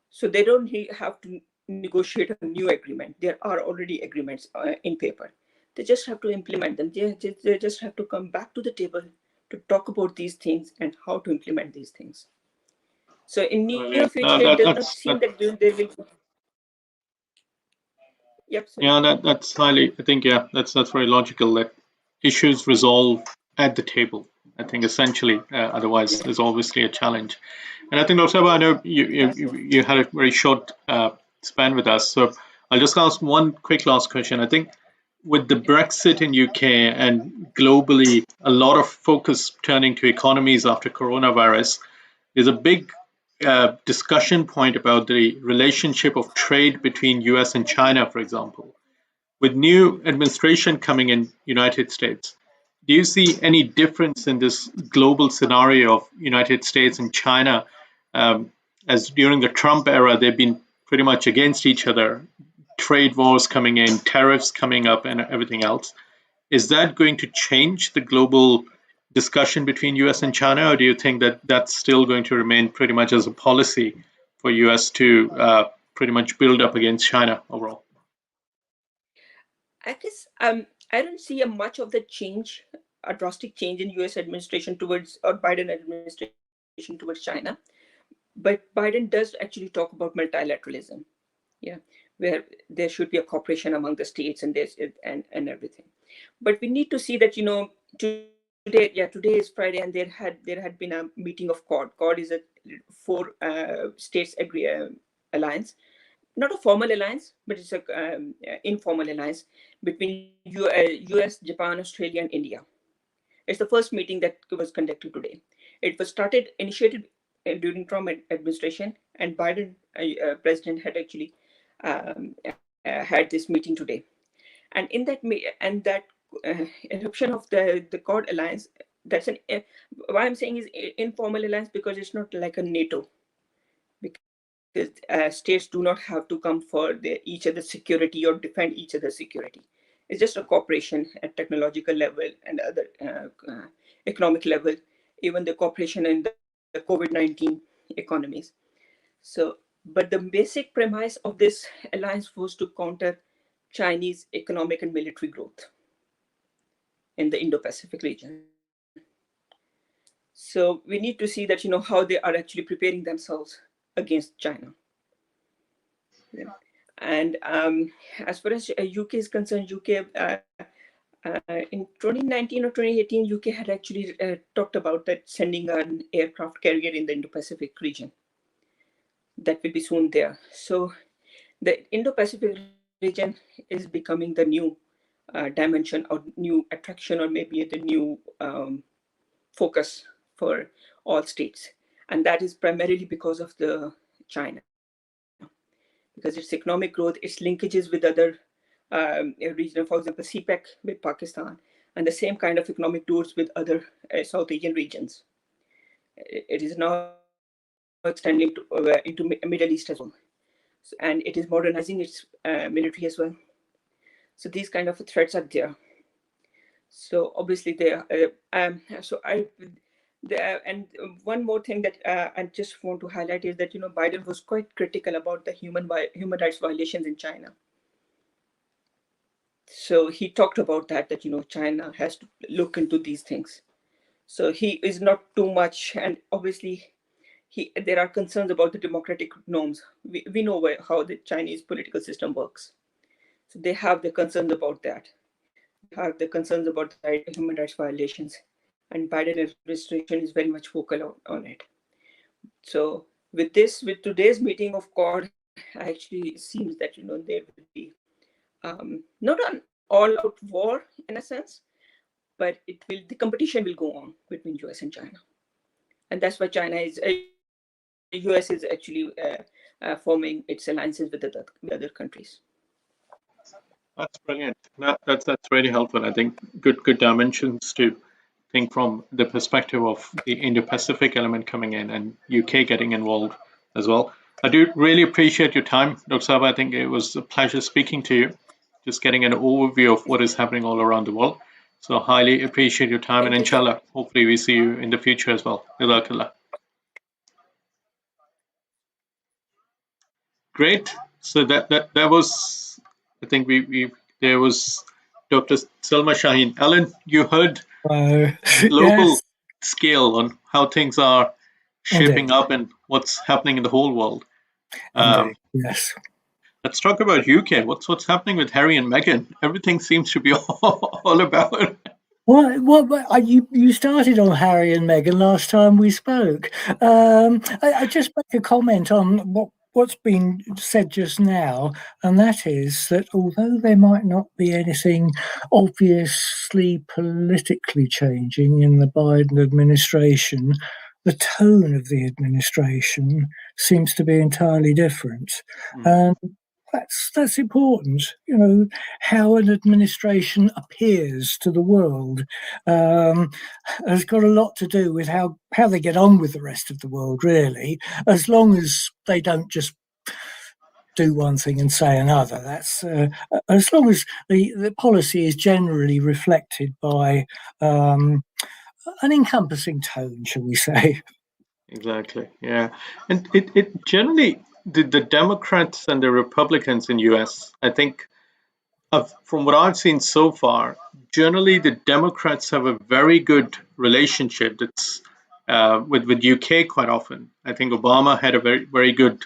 So they don't have to negotiate a new agreement. There are already agreements in paper. They just have to implement them. They just have to come back to the table to talk about these things and how to implement these things. So in near future, it does not seem that there will be. Yep. Sorry. Yeah, that's highly. I think that's very logical. That issues resolve at the table. I think essentially, otherwise there's obviously a challenge. And I think, Dr. Sabah, I know you had a very short span with us, so I'll just ask one quick last question. I think with the Brexit in UK and globally, a lot of focus turning to economies after coronavirus, there's a big discussion point about the relationship of trade between US and China, for example. With new administration coming in United States, do you see any difference in this global scenario of United States and China? As during the Trump era, they've been pretty much against each other, trade wars coming in, tariffs coming up, and everything else. Is that going to change the global discussion between US and China, or do you think that that's still going to remain pretty much as a policy for US to pretty much build up against China overall? I guess I don't see a much of the change, a drastic change in U.S. administration towards, or Biden administration towards China. But Biden does actually talk about multilateralism, yeah, where there should be a cooperation among the states and this and everything. But we need to see that, you know, today is Friday, and there had been a meeting of Quad. Quad is a four states alliance. Not a formal alliance, but it's an informal alliance between US, Japan, Australia, and India. It's the first meeting that was conducted today. It was initiated during Trump administration, and Biden president had actually had this meeting today. And in that eruption of the Quad alliance, that's why I'm saying is informal alliance, because it's not like a NATO. States do not have to come for each other's security or defend each other's security. It's just a cooperation at technological level and other economic level, even the cooperation in the COVID-19 economies. So, but the basic premise of this alliance was to counter Chinese economic and military growth in the Indo-Pacific region. So we need to see that, you know, how they are actually preparing themselves against China. Yeah. And as far as UK is concerned, UK in 2019 or 2018, UK had actually talked about that sending an aircraft carrier in the Indo-Pacific region. That will be soon there. So the Indo-Pacific region is becoming the new dimension or new attraction, or maybe the new focus for all states. And that is primarily because of the China. Because its economic growth, its linkages with other regions, for example, CPEC with Pakistan, and the same kind of economic tours with other South Asian regions. It is now extending into Middle East as well. So, and it is modernizing its military as well. So these kind of threats are there. So obviously there. And one more thing that I just want to highlight is that, you know, Biden was quite critical about the human rights violations in China. So he talked about that, you know, China has to look into these things. So he is not too much, and obviously there are concerns about the democratic norms. We know how the Chinese political system works. So they have the concerns about that. They have the concerns about the human rights violations. And Biden administration is very much vocal on it. So with today's meeting of Quad, actually seems that, you know, there will be not an all-out war in a sense, but the competition will go on between US and China, and that's why US is actually forming its alliances with the other countries. That's brilliant. That's really helpful. I think good dimensions to think from the perspective of the Indo-Pacific element coming in and UK getting involved as well. I do really appreciate your time, Dr. Saba. I think it was a pleasure speaking to you, just getting an overview of what is happening all around the world. So highly appreciate your time, and inshallah, hopefully we see you in the future as well. Jazakallah. Great. So that was, I think there was Dr. Salma Shaheen. Alan, you heard global Yes, scale on how things are shaping indeed. up and what's happening in the whole world. Indeed. Yes. Let's talk about UK. What's happening with Harry and Meghan? Everything seems to be all about. What you started on Harry and Meghan last time we spoke. I just make a comment on what's been said just now, and that is that although there might not be anything obviously politically changing in the Biden administration, the tone of the administration seems to be entirely different. And that's important. You know, how an administration appears to the world has got a lot to do with how they get on with the rest of the world, really, as long as they don't just do one thing and say another. That's as long as the policy is generally reflected by an encompassing tone, shall we say. Exactly. Yeah. And it generally, the Democrats and the Republicans in US, I think, from what I've seen so far, generally the Democrats have a very good relationship that's with UK quite often. I think Obama had a very good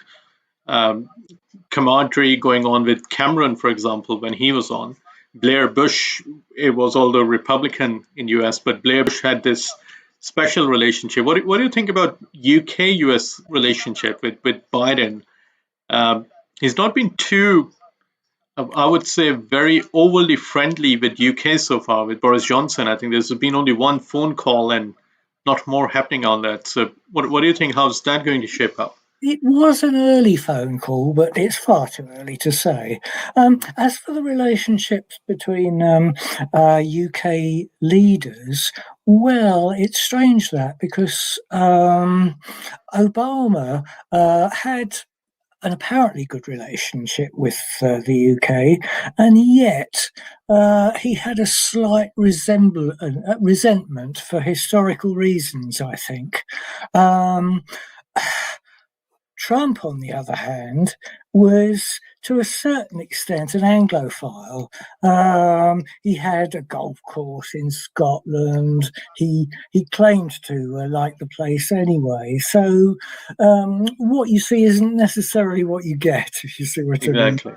um, camaraderie going on with Cameron, for example, when he was on. Blair Bush, it was although Republican in US, but Blair Bush had this special relationship. What do you think about UK US relationship with Biden? He's not been too, I would say, very overly friendly with UK so far with Boris Johnson. I think there's been only one phone call and not more happening on that. So what do you think? How's that going to shape up? It was an early phone call, but it's far too early to say. As for the relationships between UK leaders, well, it's strange that because Obama had an apparently good relationship with the UK, and yet he had a slight resentment for historical reasons, I think. Trump, on the other hand, was to a certain extent an Anglophile. He had a golf course in Scotland. He claimed to like the place anyway. So what you see isn't necessarily what you get, if you see what I mean. Exactly.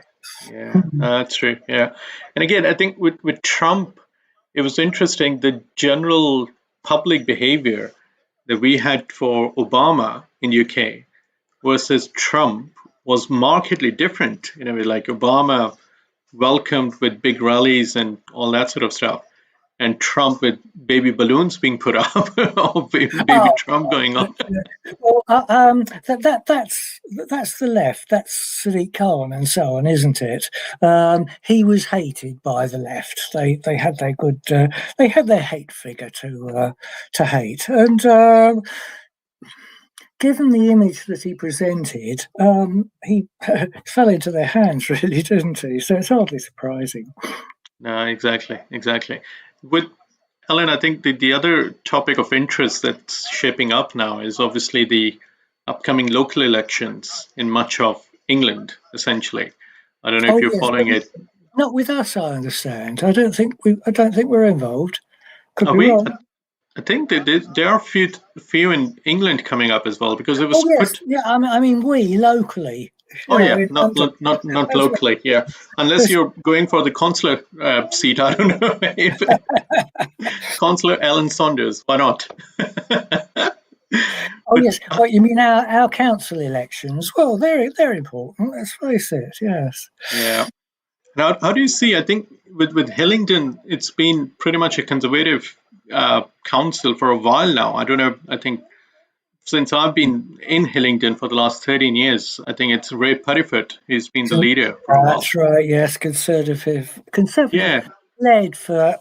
Yeah, that's true. Yeah. And again, I think with Trump, it was interesting the general public behavior that we had for Obama in UK versus Trump was markedly different. You know, like Obama welcomed with big rallies and all that sort of stuff, and Trump with baby balloons being put up or baby Trump going on. Well, that's the left. That's Sadiq Khan and so on, isn't it? He was hated by the left. They had their good. They had their hate figure to hate, and given the image that he presented, he fell into their hands, really, didn't he? So it's hardly surprising. No, exactly. With Ellen, I think the other topic of interest that's shaping up now is obviously the upcoming local elections in much of England, essentially. I don't know if you're following it. Not with us, I understand. I don't think we're involved. Could Are be we? wrong. I think that there are few in England coming up as well because it was put. Yeah. I mean, we locally. Oh yeah, not locally. Yeah, unless you're going for the consular seat. I don't know if Consular Alan Saunders. Why not? Yes. What you mean our council elections? Well, they're important. Let's face it. Yes. Yeah. Now, how do you see? I think with Hillingdon, it's been pretty much a conservative council for a while now. I don't know. I think since I've been in Hillingdon for the last 13 years, I think it's Ray Puttyfoot who's been the leader for a while. That's right. Yes, conservative. Yeah. Led for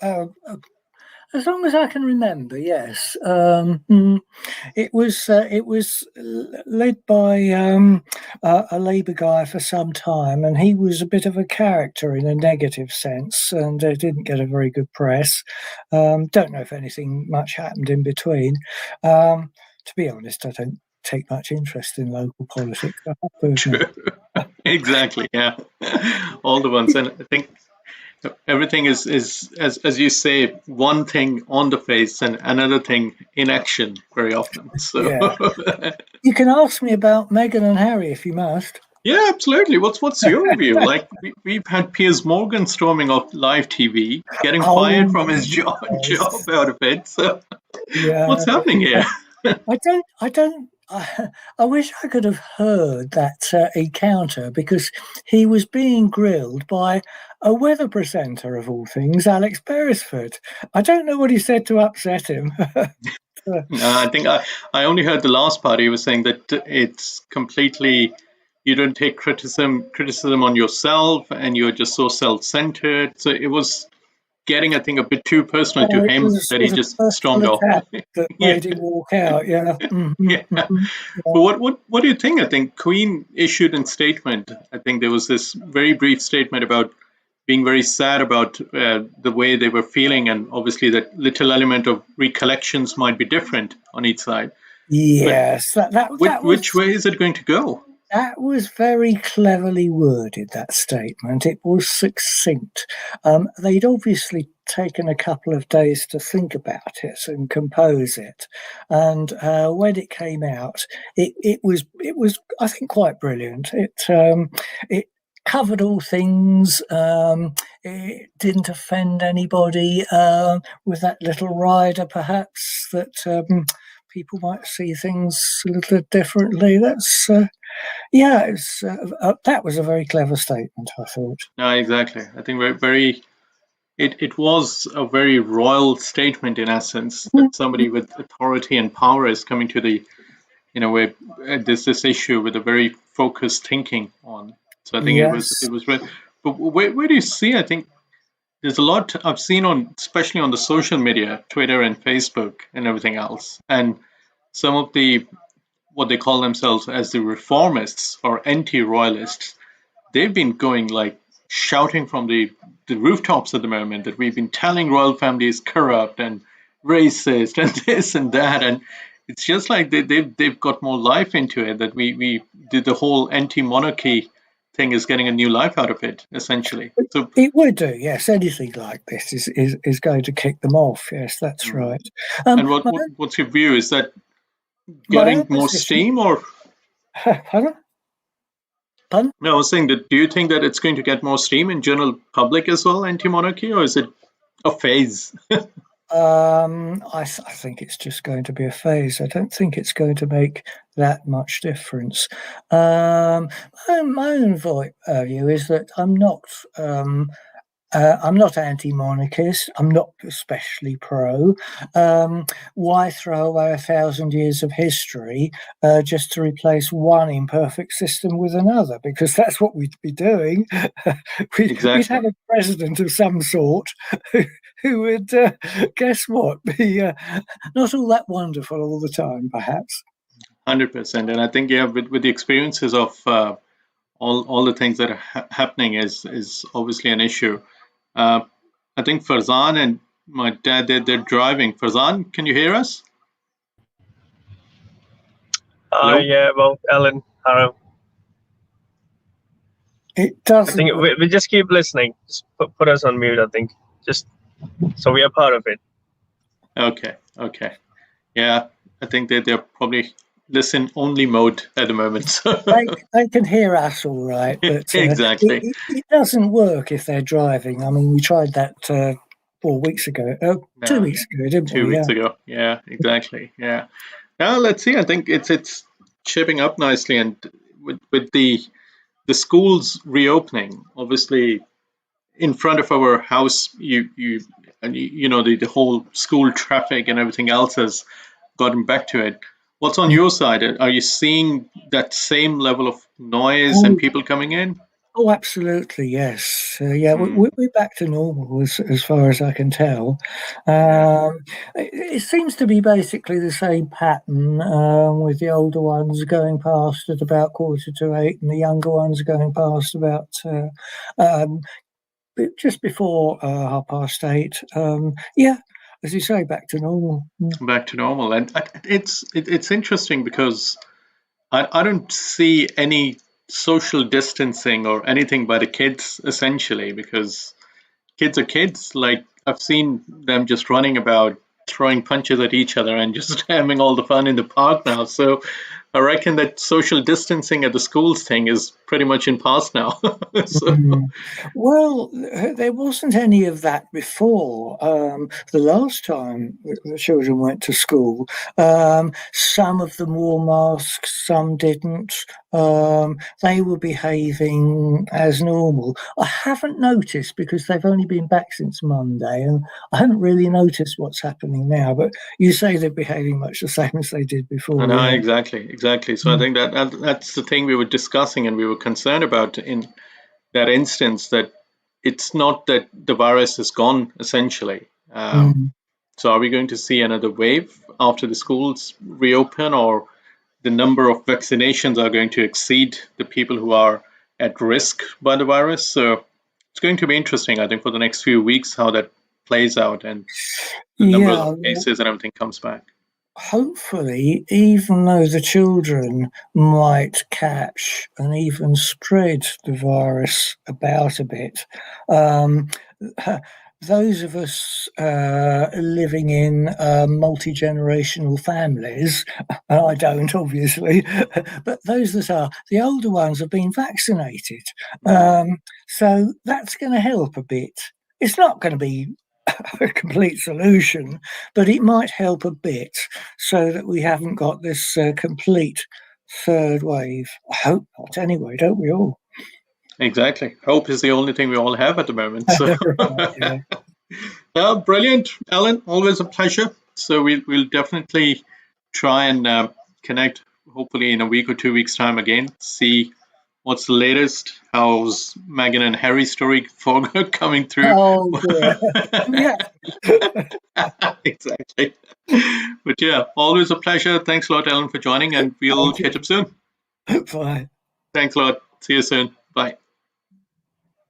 as long as I can remember. Yes, it was led by a Labour guy for some time, and he was a bit of a character in a negative sense, and didn't get a very good press. Don't know if anything much happened in between. To be honest, I don't take much interest in local politics. Exactly. Yeah, all the ones, and I think everything is as you say, one thing on the face and another thing in action very often. So yeah. You can ask me about Meghan and Harry if you must. Yeah, absolutely. What's your view? Like we've had Piers Morgan storming off live TV, getting fired from his job out of it. So yeah. What's happening here? I don't. I wish I could have heard that encounter, because he was being grilled by a weather presenter of all things, Alex Beresford. I don't know what he said to upset him. I think I only heard the last part. He was saying that it's completely you don't take criticism on yourself, and you're just so self-centered. So it was getting, I think, a bit too personal to It was him a that he sort of just stormed personal off. attack that Yeah, made him walk out. Yeah. yeah. But what do you think? I think Queen issued a statement. I think there was this very brief statement about being very sad about the way they were feeling, and obviously that little element of recollections might be different on each side. But Yes, which way is it going to go? that was very cleverly worded, that statement. It was succinct. They'd obviously taken a couple of days to think about it and compose it. And when it came out, it was, I think, quite brilliant. It covered all things. It didn't offend anybody, with that little rider, perhaps, that people might see things a little differently. That's yeah, that was a very clever statement, I thought. No, exactly. I think very. It was a very royal statement in essence that somebody with authority and power is coming to the, in a way, this issue with a very focused thinking on. So I think Yes. it was very. But where do you see? I think there's a lot I've seen on, especially on the social media, Twitter and Facebook and everything else, and some of the what they call themselves as the reformists or anti-royalists, they've been going like shouting from the rooftops at the moment that we've been telling royal family is corrupt and racist and this and that, and it's just like they've got more life into it, that we did the whole anti-monarchy thing is getting a new life out of it essentially. So It would do, yes. Anything like this is going to kick them off. Yes, that's right. and My, what's your view? Is that my own getting more position. steam, or Pardon? Pardon? no, I was saying that, do you think that it's going to get more steam in general public as well, anti-monarchy, or is it a phase? I think it's just going to be a phase. I don't think it's going to make that much difference. My own view is that I'm not anti-monarchist. I'm not especially pro. Why throw away 1,000 years of history just to replace one imperfect system with another? Because that's what we'd be doing. We'd Exactly. have a president of some sort who would, guess what, be not all that wonderful all the time, perhaps. 100%. And I think, yeah, with the experiences of all the things that are happening is obviously an issue. I think Farzan and my dad, they're driving. Farzan, can you hear us? Hello? Yeah, well, Alan, Harrow. It I doesn't. think we just keep listening. Just put us on mute, I think. Just so we are part of it. Okay. Yeah, I think they're probably listen-only mode at the moment. So. They can hear us all right, but exactly. it doesn't work if they're driving. I mean, we tried that 4 weeks ago, 2 weeks ago, didn't we? 2 weeks ago. Yeah, exactly. Yeah. Now let's see. I think it's shaping up nicely, and with the schools reopening, obviously in front of our house, you know the whole school traffic and everything else has gotten back to it. What's on your side? Are you seeing that same level of noise and people coming in? Oh, absolutely, yes. Yeah, we're back to normal as far as I can tell. It seems to be basically the same pattern, with the older ones going past at about 7:45 and the younger ones going past about just before 8:30. Yeah, as you say, back to normal. Back to normal, and it's interesting because I don't see any social distancing or anything by the kids essentially, because kids are kids. Like, I've seen them just running about, throwing punches at each other and just having all the fun in the park now. So I reckon that social distancing at the schools thing is pretty much in past now. So, Well, there wasn't any of that before. The last time the children went to school, some of them wore masks, some didn't. They were behaving as normal. I haven't noticed because they've only been back since Monday, and I haven't really noticed what's happening now. But you say they're behaving much the same as they did before. no, Yeah. exactly. So I think that's the thing we were discussing and we were concerned about in that instance, that it's not that the virus is gone essentially. So are we going to see another wave after the schools reopen, or the number of vaccinations are going to exceed the people who are at risk by the virus? So it's going to be interesting, I think, for the next few weeks how that plays out and the number Yeah. of cases and everything comes back. Hopefully, even though the children might catch and even spread the virus about a bit, those of us living in multi-generational families, and I don't obviously, but those that are, the older ones have been vaccinated. So that's going to help a bit. It's not going to be a complete solution, but it might help a bit so that we haven't got this complete third wave. I hope not anyway, don't we all? Exactly. Hope is the only thing we all have at the moment. So. Yeah. Brilliant, Alan. Always a pleasure. So we'll definitely try and connect, hopefully in a week or 2 weeks' time again. See what's the latest. How's Meghan and Harry's story coming through? Oh dear. Yeah. Exactly. But yeah, always a pleasure. Thanks a lot, Alan, for joining, and we'll catch up soon. Bye. Thanks a lot. See you soon. Bye.